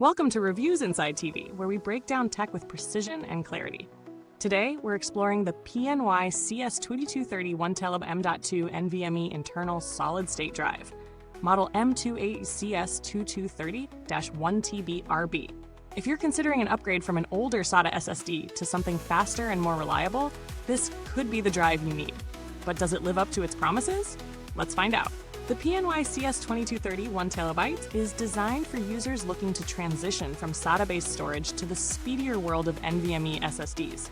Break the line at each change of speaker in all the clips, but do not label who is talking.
Welcome to Reviewsinsidetv, where we break down tech with precision and clarity. Today, we're exploring the PNY CS2230 1TB M.2 NVMe internal solid-state drive, model M.2 CS2230 1TB RB. If you're considering an upgrade from an older SATA SSD to something faster and more reliable, this could be the drive you need. But does it live up to its promises? Let's find out. The PNY CS2230 1TB is designed for users looking to transition from SATA-based storage to the speedier world of NVMe SSDs.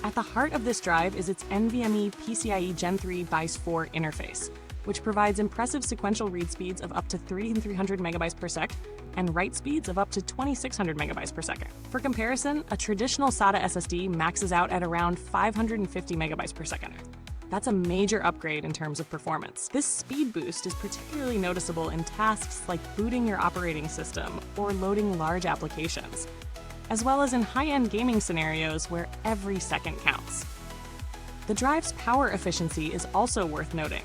At the heart of this drive is its NVMe PCIe Gen3 BIOS-4 interface, which provides impressive sequential read speeds of up to 3,300 megabytes per second and write speeds of up to 2,600 megabytes per second. For comparison, a traditional SATA SSD maxes out at around 550 megabytes per second. That's a major upgrade in terms of performance. This speed boost is particularly noticeable in tasks like booting your operating system or loading large applications, as well as in high-end gaming scenarios where every second counts. The drive's power efficiency is also worth noting.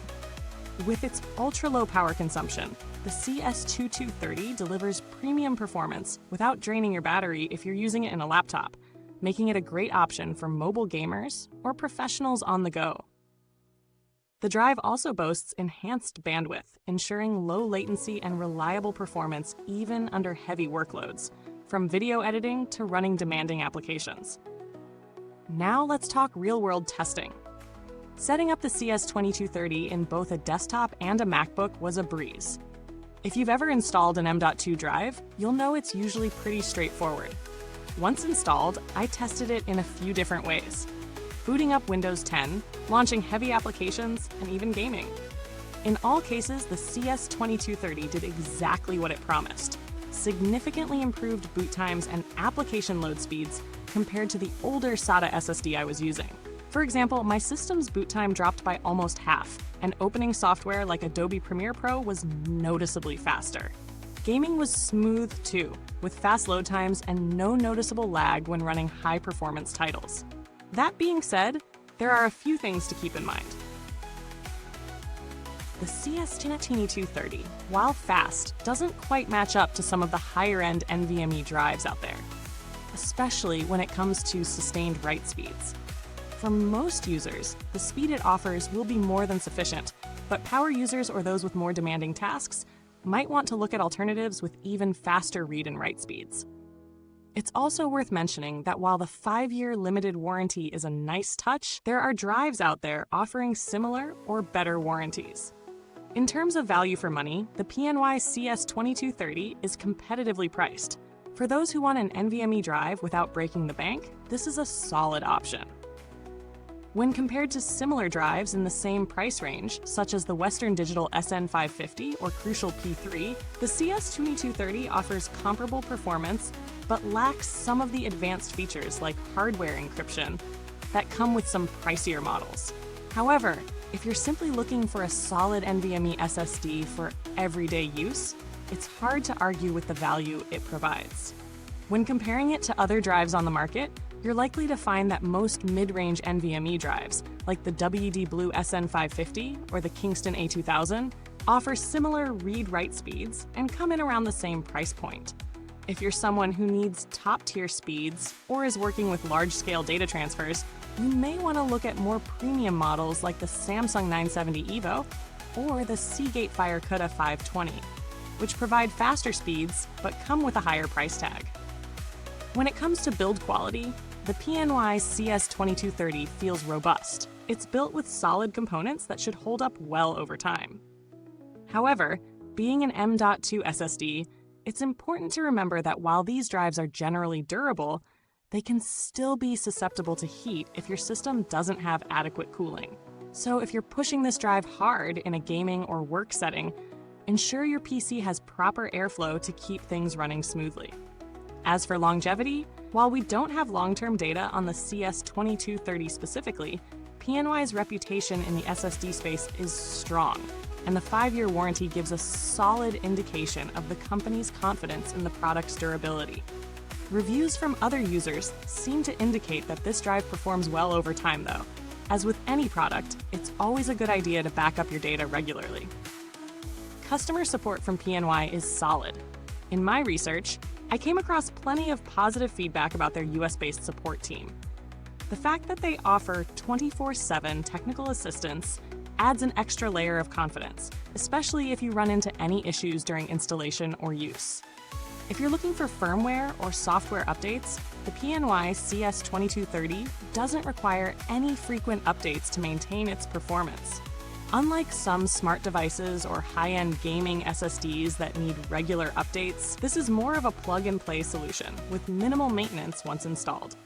With its ultra-low power consumption, the CS2230 delivers premium performance without draining your battery if you're using it in a laptop, making it a great option for mobile gamers or professionals on the go. The drive also boasts enhanced bandwidth, ensuring low latency and reliable performance even under heavy workloads, from video editing to running demanding applications. Now let's talk real-world testing. Setting up the CS2230 in both a desktop and a MacBook was a breeze. If you've ever installed an M.2 drive, you'll know it's usually pretty straightforward. Once installed, I tested it in a few different ways. Booting up Windows 10, launching heavy applications, and even gaming. In all cases, the CS2230 did exactly what it promised. Significantly improved boot times and application load speeds compared to the older SATA SSD I was using. For example, my system's boot time dropped by almost half, and opening software like Adobe Premiere Pro was noticeably faster. Gaming was smooth too, with fast load times and no noticeable lag when running high-performance titles. That being said, there are a few things to keep in mind. The CS2230, while fast, doesn't quite match up to some of the higher-end NVMe drives out there, especially when it comes to sustained write speeds. For most users, the speed it offers will be more than sufficient, but power users or those with more demanding tasks might want to look at alternatives with even faster read and write speeds. It's also worth mentioning that while the 5-year limited warranty is a nice touch, there are drives out there offering similar or better warranties. In terms of value for money, the PNY CS2230 is competitively priced. For those who want an NVMe drive without breaking the bank, this is a solid option. When compared to similar drives in the same price range, such as the Western Digital SN550 or Crucial P3, the CS2230 offers comparable performance but lacks some of the advanced features like hardware encryption that come with some pricier models. However, if you're simply looking for a solid NVMe SSD for everyday use, it's hard to argue with the value it provides. When comparing it to other drives on the market, you're likely to find that most mid-range NVMe drives, like the WD Blue SN550 or the Kingston A2000, offer similar read-write speeds and come in around the same price point. If you're someone who needs top-tier speeds or is working with large-scale data transfers, you may want to look at more premium models like the Samsung 970 EVO or the Seagate FireCuda 520, which provide faster speeds but come with a higher price tag. When it comes to build quality, the PNY CS2230 feels robust. It's built with solid components that should hold up well over time. However, being an M.2 SSD, it's important to remember that while these drives are generally durable, they can still be susceptible to heat if your system doesn't have adequate cooling. So if you're pushing this drive hard in a gaming or work setting, ensure your PC has proper airflow to keep things running smoothly. As for longevity, while we don't have long-term data on the CS2230 specifically, PNY's reputation in the SSD space is strong, and the 5-year warranty gives a solid indication of the company's confidence in the product's durability. Reviews from other users seem to indicate that this drive performs well over time though. As with any product, it's always a good idea to back up your data regularly. Customer support from PNY is solid. In my research, I came across plenty of positive feedback about their US-based support team. The fact that they offer 24/7 technical assistance adds an extra layer of confidence, especially if you run into any issues during installation or use. If you're looking for firmware or software updates, the PNY CS2230 doesn't require any frequent updates to maintain its performance. Unlike some smart devices or high-end gaming SSDs that need regular updates, this is more of a plug-and-play solution with minimal maintenance once installed.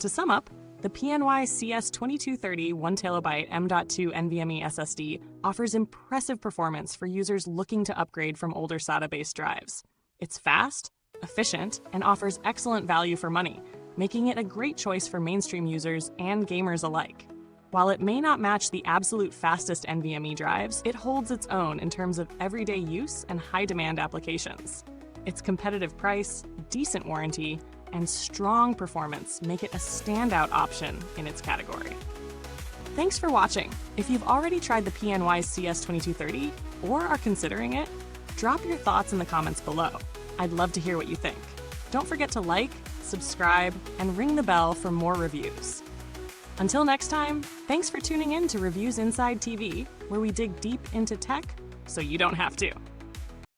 To sum up, the PNY CS2230 1TB M.2 NVMe SSD offers impressive performance for users looking to upgrade from older SATA-based drives. It's fast, efficient, and offers excellent value for money, making it a great choice for mainstream users and gamers alike. While it may not match the absolute fastest NVMe drives, it holds its own in terms of everyday use and high-demand applications. Its competitive price, decent warranty, and strong performance make it a standout option in its category. Thanks for watching. If you've already tried the PNY CS2230 or are considering it, drop your thoughts in the comments below. I'd love to hear what you think. Don't forget to like, subscribe, and ring the bell for more reviews. Until next time, thanks for tuning in to Reviews Inside TV, where we dig deep into tech so you don't have to.